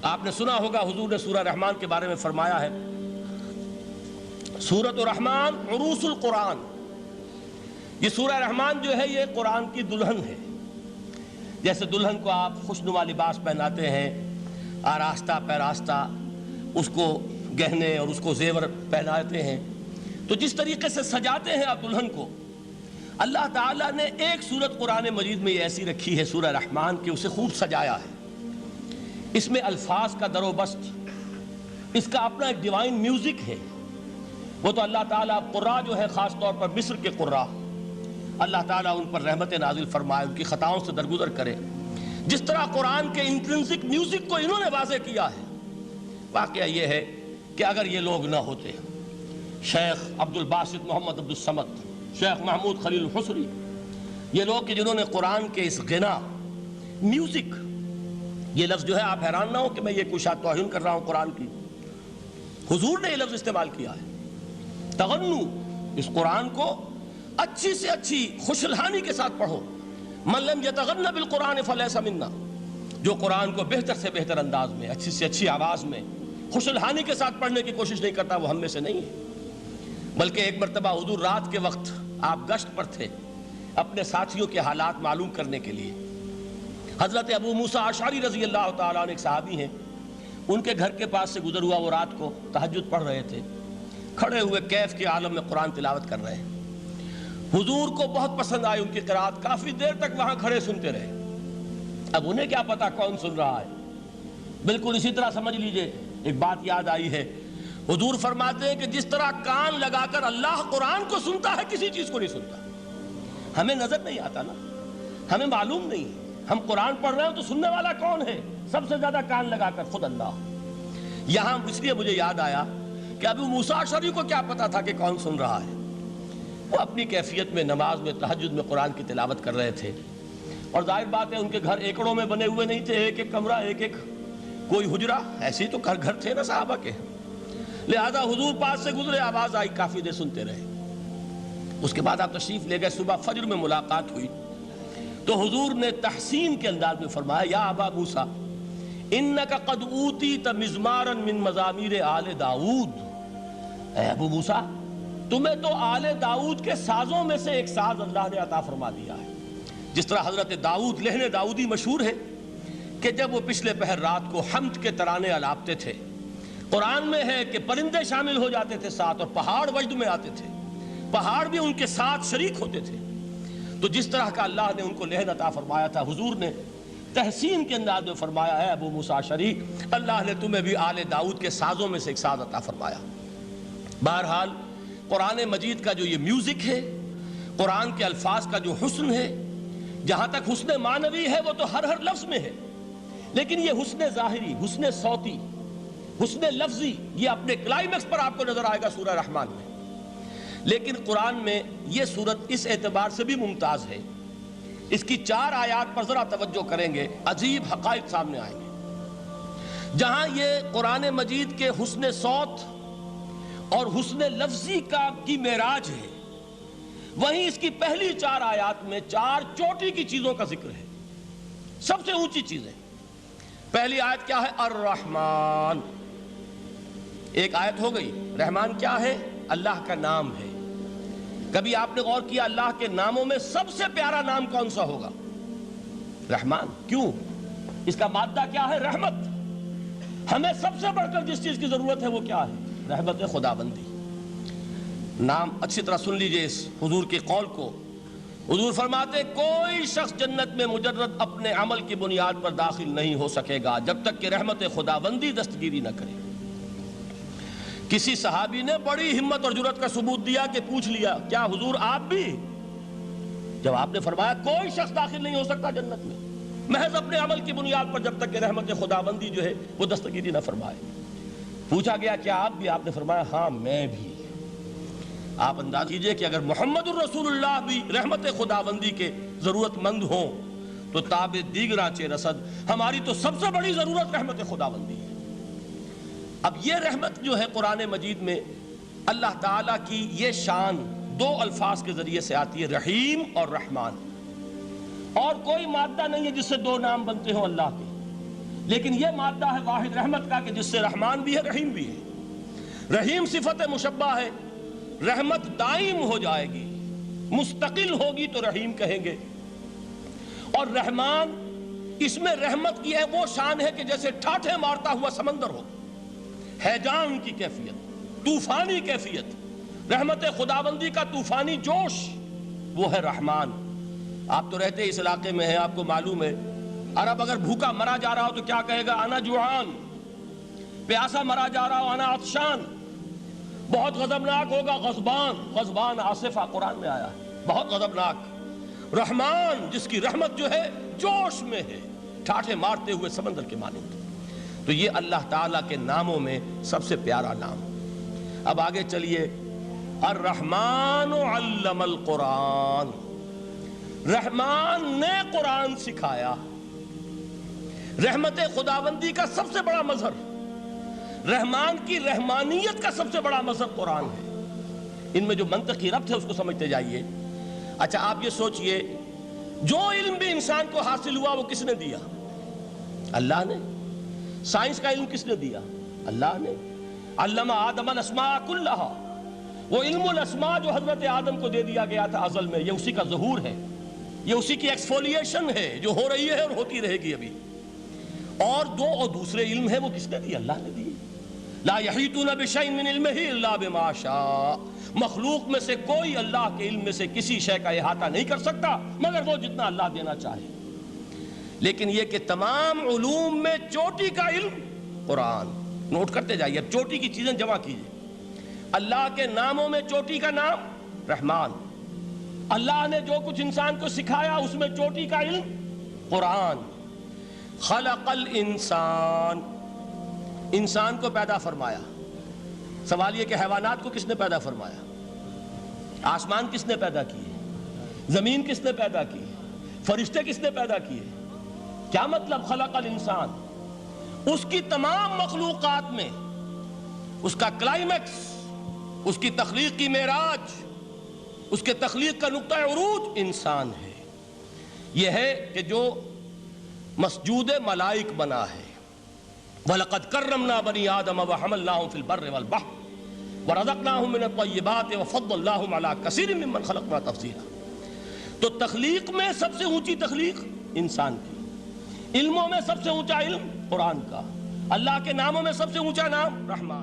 آپ نے سنا ہوگا حضور نے سورہ رحمان کے بارے میں فرمایا ہے، سورۃ الرحمن عروس القرآن، یہ سورہ رحمان جو ہے یہ قرآن کی دلہن ہے۔ جیسے دلہن کو آپ خوشنما لباس پہناتے ہیں، آراستہ پیراستہ اس کو گہنے اور اس کو زیور پہناتے ہیں، تو جس طریقے سے سجاتے ہیں آپ دلہن کو، اللہ تعالیٰ نے ایک سورت قرآن مجید میں یہ ایسی رکھی ہے سورہ رحمان کہ اسے خوب سجایا ہے۔ اس میں الفاظ کا در و بست، اس کا اپنا ایک ڈیوائن میوزک ہے۔ وہ تو اللہ تعالیٰ قراء جو ہے، خاص طور پر مصر کے قراء، اللہ تعالیٰ ان پر رحمت نازل فرمائے، ان کی خطاؤں سے درگزر کرے۔ جس طرح قرآن کے انٹرنسک میوزک کو انہوں نے واضح کیا ہے، واقعہ یہ ہے کہ اگر یہ لوگ نہ ہوتے، شیخ عبد الباسط محمد عبد الصمد، شیخ محمود خلیل الحصری، یہ لوگ کہ جنہوں نے قرآن کے اس غنا، میوزک، یہ لفظ جو ہے آپ حیران نہ ہو کہ میں یہ کوئی شاید توہین کر رہا ہوں قرآن کی، حضور نے یہ لفظ استعمال کیا ہے، تغنو، اس قرآن کو اچھی سے اچھی خوشلحانی کے ساتھ پڑھو۔ من لم یتغن بالقرآن فلیس منا، جو قرآن کو بہتر سے بہتر انداز میں، اچھی سے اچھی آواز میں، خوشلحانی کے ساتھ پڑھنے کی کوشش نہیں کرتا، وہ ہم میں سے نہیں ہے۔ بلکہ ایک مرتبہ حضور رات کے وقت آپ گشت پر تھے اپنے ساتھیوں کے حالات معلوم کرنے کے لیے۔ حضرت ابو موسیٰ اشعری رضی اللہ تعالیٰ عنہ ایک صحابی ہیں، ان کے گھر کے پاس سے گزر ہوا، وہ رات کو تہجد پڑھ رہے تھے، کھڑے ہوئے کیف کے عالم میں قرآن تلاوت کر رہے ہیں۔ حضور کو بہت پسند آئی ان کی قرات، کافی دیر تک وہاں کھڑے سنتے رہے۔ اب انہیں کیا پتا کون سن رہا ہے، بالکل اسی طرح سمجھ لیجئے ایک بات یاد آئی ہے، حضور فرماتے ہیں کہ جس طرح کان لگا کر اللہ قرآن کو سنتا ہے، کسی چیز کو نہیں سنتا۔ ہمیں نظر نہیں آتا نا، ہمیں معلوم نہیں ہے، ہم قرآن پڑھ رہے ہیں تو سننے والا کون ہے؟ سب سے زیادہ کان لگا کر خود اللہ۔ یہاں اس لیے مجھے یاد آیا کہ ابو موسیٰ اشعری کو کیا پتا تھا کہ کون سن رہا ہے؟ وہ اپنی کیفیت میں نماز میں تہجد میں قرآن کی تلاوت کر رہے تھے، اور ظاہر بات ہے ان کے گھر ایکڑوں میں بنے ہوئے نہیں تھے، ایک ایک کمرہ، ایک ایک کوئی حجرہ، ایسے ہی تو گھر تھے نا صحابہ کے، لہذا حضور پاس سے گزرے، آواز آئی، کافی دیر سنتے رہے۔ اس کے بعد آپ تشریف لے گئے، صبح فجر میں ملاقات ہوئی تو حضور نے تحسین کے انداز میں فرمایا، یا ابا موسیٰ انک قد اوتیت مزمارا من مزامیر آل داؤد، اے ابو موسیٰ تمہیں تو آل داؤد کے سازوں میں سے ایک ساز اللہ نے عطا فرما دیا ہے۔ جس طرح حضرت داؤد، لہن داؤدی مشہور ہے کہ جب وہ پچھلے پہر رات کو حمد کے ترانے الاپتے تھے، قرآن میں ہے کہ پرندے شامل ہو جاتے تھے ساتھ، اور پہاڑ وجد میں آتے تھے، پہاڑ بھی ان کے ساتھ شریک ہوتے تھے۔ تو جس طرح کا اللہ نے ان کو لہن عطا فرمایا تھا، حضور نے تحسین کے انداز میں فرمایا ہے ابو موسیٰ اشعری، اللہ نے تمہیں بھی آل داؤد کے سازوں میں سے ایک ساز عطا فرمایا۔ بہرحال قرآن مجید کا جو یہ میوزک ہے، قرآن کے الفاظ کا جو حسن ہے، جہاں تک حسن معنوی ہے وہ تو ہر لفظ میں ہے، لیکن یہ حسن ظاہری، حسن صوتی، حسن لفظی، یہ اپنے کلائمیکس پر آپ کو نظر آئے گا سورہ رحمان میں۔ لیکن قرآن میں یہ سورت اس اعتبار سے بھی ممتاز ہے، اس کی 4 آیات پر ذرا توجہ کریں گے، عجیب حقائق سامنے آئیں گے۔ جہاں یہ قرآن مجید کے حسن صوت اور حسن لفظی کی معراج ہے، وہیں اس کی پہلی 4 آیات میں 4 چوٹی کی چیزوں کا ذکر ہے، سب سے اونچی چیزیں۔ پہلی آیت کیا ہے؟ الرحمن، ایک آیت ہو گئی۔ رحمان کیا ہے؟ اللہ کا نام ہے۔ کبھی آپ نے غور کیا اللہ کے ناموں میں سب سے پیارا نام کون سا ہوگا؟ رحمان۔ کیوں؟ اس کا مادہ کیا ہے؟ رحمت۔ ہمیں سب سے بڑھ کر جس چیز کی ضرورت ہے وہ کیا ہے؟ رحمت خداوندی۔ نام اچھی طرح سن لیجئے اس حضور کے قول کو۔ حضور فرماتے کوئی شخص جنت میں مجرد اپنے عمل کی بنیاد پر داخل نہیں ہو سکے گا جب تک کہ رحمت خداوندی دستگیری نہ کرے۔ کسی صحابی نے بڑی ہمت اور جرأت کا ثبوت دیا کہ پوچھ لیا، کیا حضور آپ بھی؟ جب آپ نے فرمایا کوئی شخص داخل نہیں ہو سکتا جنت میں محض اپنے عمل کی بنیاد پر جب تک کہ رحمت خداوندی جو ہے وہ دستگیری نہ فرمائے۔ پوچھا گیا کیا آپ بھی؟ آپ نے فرمایا ہاں میں بھی۔ آپ انداز کیجئے کہ اگر محمد الرسول اللہ بھی رحمت خداوندی کے ضرورت مند ہوں تو تاب دیگراں چے رسد، ہماری تو سب سے بڑی ضرورت رحمت خداوندی ہے۔ اب یہ رحمت جو ہے قرآن مجید میں اللہ تعالیٰ کی یہ شان 2 الفاظ کے ذریعے سے آتی ہے، رحیم اور رحمان، اور کوئی مادہ نہیں ہے جس سے 2 نام بنتے ہوں اللہ کے۔ لیکن یہ مادہ ہے واحد رحمت کا کہ جس سے رحمان بھی ہے رحیم بھی ہے۔ رحیم صفت مشبہ ہے، رحمت دائم ہو جائے گی، مستقل ہوگی تو رحیم کہیں گے، اور رحمان اس میں رحمت کی ہے وہ شان ہے کہ جیسے ٹھاٹھے مارتا ہوا سمندر ہو، ہیجان کی کیفیت، طوفانی کیفیت، رحمت خداوندی کا طوفانی جوش، وہ ہے رحمان۔ آپ تو رہتے اس علاقے میں ہیں، آپ کو معلوم ہے عرب اگر بھوکا مرا جا رہا ہو تو کیا کہے گا؟ انا جوعان۔ پیاسا مرا جا رہا ہو انا عطشان۔ بہت غضبناک ہوگا غضبان، غضبان آصفہ قرآن میں آیا ہے، بہت غضبناک۔ رحمان جس کی رحمت جو ہے جوش میں ہے، ٹھاٹھے مارتے ہوئے سمندر کے مانند۔ تو یہ اللہ تعالیٰ کے ناموں میں سب سے پیارا نام۔ اب آگے چلیے، الرحمن علم القرآن، رحمان نے قرآن سکھایا۔ رحمت خداوندی کا سب سے بڑا مظہر، رحمان کی رحمانیت کا سب سے بڑا مظہر قرآن ہے۔ ان میں جو منطقی ربط ہے اس کو سمجھتے جائیے۔ اچھا آپ یہ سوچئے، جو علم بھی انسان کو حاصل ہوا وہ کس نے دیا؟ اللہ نے۔ سائنس کا علم کس نے دیا؟ اللہ نے۔ علم آدم الاسماء کلہا، وہ علم الاسماء جو حضرت آدم کو دے دیا گیا تھا ازل میں، یہ اسی کا ظہور ہے، یہ اسی کی ایکسفولیشن ہے جو ہو رہی ہے اور ہوتی رہے گی ابھی۔ اور دوسرے علم ہے وہ کس نے دی؟ اللہ نے دی۔ لا یحیطون بشیء من علمہ الا بما شاء، مخلوق میں سے کوئی اللہ کے علم میں سے کسی شے کا احاطہ نہیں کر سکتا مگر وہ جتنا اللہ دینا چاہے۔ لیکن یہ کہ تمام علوم میں چوٹی کا علم قرآن۔ نوٹ کرتے جائیے، اب چوٹی کی چیزیں جمع کیجئے۔ اللہ کے ناموں میں چوٹی کا نام رحمان، اللہ نے جو کچھ انسان کو سکھایا اس میں چوٹی کا علم قرآن۔ خلق الانسان، انسان کو پیدا فرمایا۔ سوال یہ کہ حیوانات کو کس نے پیدا فرمایا؟ آسمان کس نے پیدا کیے؟ زمین کس نے پیدا کی؟ فرشتے کس نے پیدا کیے؟ کیا مطلب خلق الانسان؟ اس کی تمام مخلوقات میں اس کا کلائمیکس، اس کی تخلیق کی معراج، اس کے تخلیق کا نقطہ عروج انسان ہے۔ یہ ہے کہ جو مسجود ملائک بنا ہے۔ وَلَقَدْ كَرَّمْنَا بَنِي آدَمَ وَحَمَلْنَاهُمْ فِي الْبَرِّ وَالْبَحْرِ وَرَزَقْنَاهُمْ مِنَ الطَّيِّبَاتِ وَفَضَّلْنَاهُمْ عَلَى كَثِيرٍ مِّمَّنْ خَلَقْنَا تَفْضِيلًا۔ تو تخلیق میں سب سے اونچی تخلیق انسان کی، علموں میں سب سے اونچا علم قرآن کا، اللہ کے ناموں میں سب سے اونچا نام رحمان۔